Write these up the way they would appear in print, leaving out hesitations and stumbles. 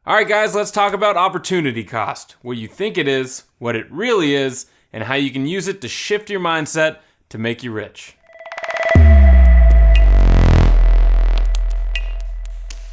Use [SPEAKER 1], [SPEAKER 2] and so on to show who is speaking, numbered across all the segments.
[SPEAKER 1] All right, guys, let's talk about opportunity cost, what you think it is, what it really is, and how you can use it to shift your mindset to make you rich.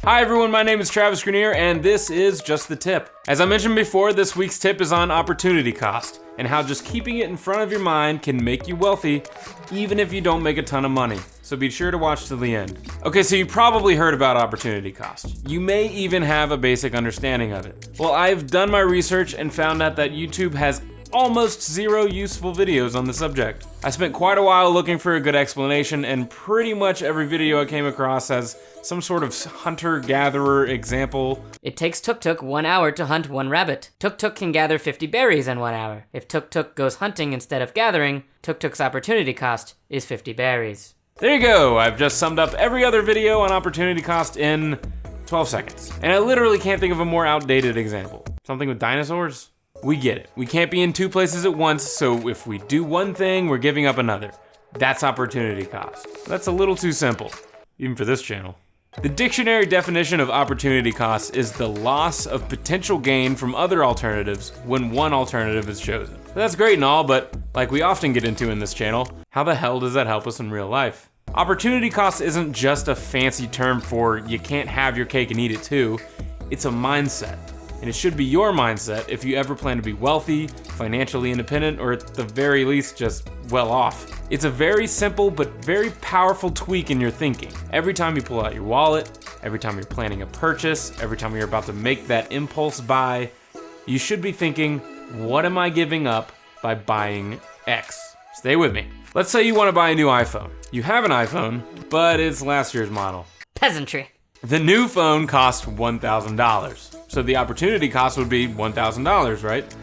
[SPEAKER 1] Hi everyone, my name is Travis Grenier, and this is Just the Tip. As I mentioned before, this week's tip is on opportunity cost, and how just keeping it in front of your mind can make you wealthy, even if you don't make a ton of money. So be sure to watch till the end. Okay, so you probably heard about opportunity cost. You may even have a basic understanding of it. Well, I've done my research and found out that YouTube has almost zero useful videos on the subject. I spent quite a while looking for a good explanation, and pretty much every video I came across has some sort of hunter-gatherer example.
[SPEAKER 2] It takes Tuk-Tuk 1 hour to hunt 1 rabbit. Tuk-Tuk can gather 50 berries in 1 hour. If Tuk-Tuk goes hunting instead of gathering, Tuk-Tuk's opportunity cost is 50 berries.
[SPEAKER 1] There you go, I've just summed up every other video on opportunity cost in 12 seconds. And I literally can't think of a more outdated example. Something with dinosaurs? We get it. We can't be in two places at once, so if we do one thing, we're giving up another. That's opportunity cost. That's a little too simple, even for this channel. The dictionary definition of opportunity cost is the loss of potential gain from other alternatives when one alternative is chosen. That's great and all, but like we often get into in this channel, how the hell does that help us in real life? Opportunity cost isn't just a fancy term for you can't have your cake and eat it too. It's a mindset. And it should be your mindset if you ever plan to be wealthy, financially independent, or at the very least just well off. It's a very simple but very powerful tweak in your thinking. Every time you pull out your wallet, every time you're planning a purchase, every time you're about to make that impulse buy, you should be thinking, what am I giving up by buying X? Stay with me. Let's say you want to buy a new iPhone. You have an iPhone, but it's last year's model.
[SPEAKER 2] Peasantry.
[SPEAKER 1] The new phone costs $1,000. So the opportunity cost would be $1,000, right?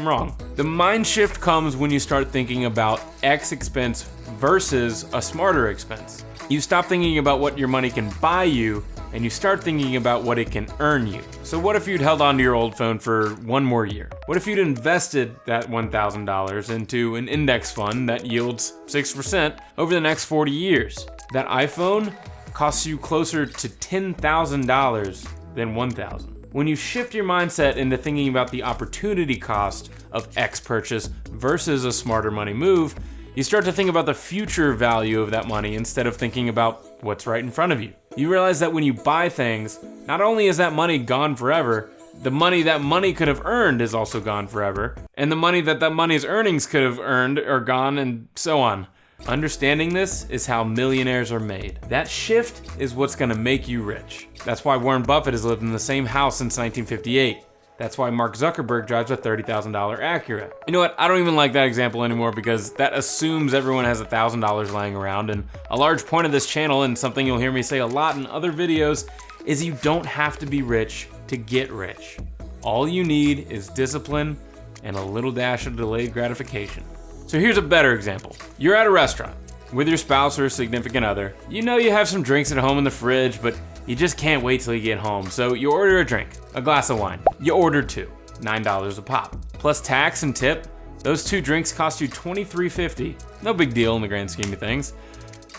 [SPEAKER 1] Wrong. The mind shift comes when you start thinking about X expense versus a smarter expense. You stop thinking about what your money can buy you, and you start thinking about what it can earn you. So what if you'd held on to your old phone for one more year? What if you'd invested that $1,000 into an index fund that yields 6% over the next 40 years? That iPhone costs you closer to $10,000 than $1,000. When you shift your mindset into thinking about the opportunity cost of X purchase versus a smarter money move, you start to think about the future value of that money instead of thinking about what's right in front of you. You realize that when you buy things, not only is that money gone forever, the money that money could have earned is also gone forever, and the money that money's earnings could have earned are gone, and so on. Understanding this is how millionaires are made. That shift is what's gonna make you rich. That's why Warren Buffett has lived in the same house since 1958. That's why Mark Zuckerberg drives a $30,000 Acura. You know what, I don't even like that example anymore because that assumes everyone has $1,000 lying around, and a large point of this channel, and something you'll hear me say a lot in other videos, is you don't have to be rich to get rich. All you need is discipline and a little dash of delayed gratification. So here's a better example. You're at a restaurant with your spouse or significant other. You know you have some drinks at home in the fridge, but you just can't wait till you get home. So you order a drink, a glass of wine. You order 2, $9 a pop. Plus tax and tip, those 2 drinks cost you $23.50. No big deal in the grand scheme of things.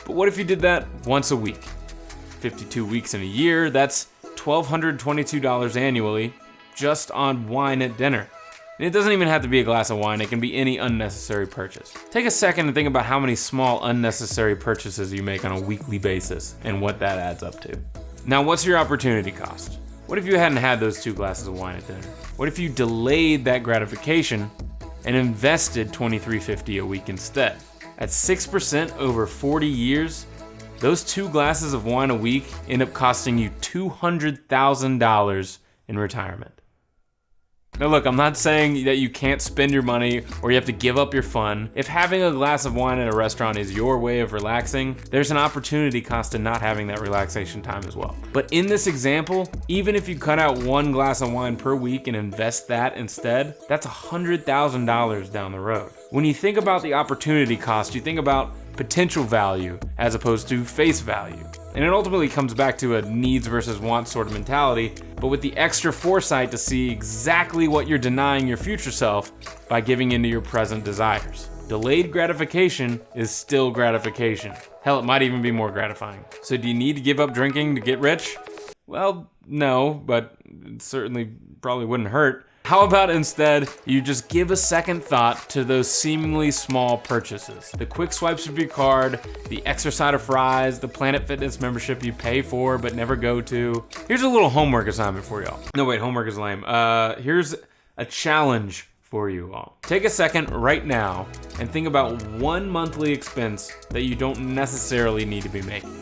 [SPEAKER 1] But what if you did that once a week? 52 weeks in a year, that's $1,222 annually just on wine at dinner. And it doesn't even have to be a glass of wine, it can be any unnecessary purchase. Take a second and think about how many small unnecessary purchases you make on a weekly basis and what that adds up to. Now, what's your opportunity cost? What if you hadn't had those 2 glasses of wine at dinner? What if you delayed that gratification and invested $23.50 a week instead? At 6% over 40 years, those 2 glasses of wine a week end up costing you $200,000 in retirement. Now look, I'm not saying that you can't spend your money or you have to give up your fun. If having a glass of wine at a restaurant is your way of relaxing, there's an opportunity cost to not having that relaxation time as well. But in this example, even if you cut out 1 glass of wine per week and invest that instead, that's $100,000 down the road. When you think about the opportunity cost, you think about potential value as opposed to face value. And it ultimately comes back to a needs versus wants sort of mentality, but with the extra foresight to see exactly what you're denying your future self by giving into your present desires. Delayed gratification is still gratification. Hell, it might even be more gratifying. So do you need to give up drinking to get rich? Well, no, but it certainly probably wouldn't hurt. How about instead you just give a second thought to those seemingly small purchases? The quick swipes of your card, the extra side of fries, the Planet Fitness membership you pay for but never go to. Here's a little homework assignment for y'all. No, wait, homework is lame. Here's a challenge for you all. Take a second right now and think about one monthly expense that you don't necessarily need to be making.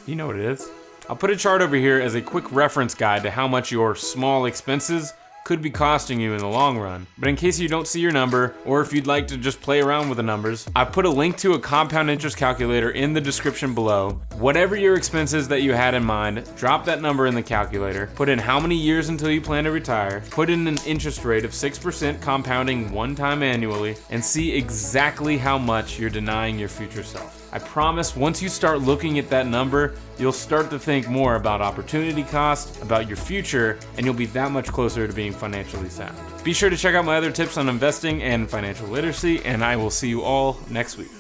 [SPEAKER 1] You know what it is? I'll put a chart over here as a quick reference guide to how much your small expenses could be costing you in the long run. But in case you don't see your number, or if you'd like to just play around with the numbers, I put a link to a compound interest calculator in the description below. Whatever your expenses that you had in mind, drop that number in the calculator, put in how many years until you plan to retire, put in an interest rate of 6% compounding one time annually, and see exactly how much you're denying your future self. I promise once you start looking at that number, you'll start to think more about opportunity cost, about your future, and you'll be that much closer to being financially sound. Be sure to check out my other tips on investing and financial literacy, and I will see you all next week.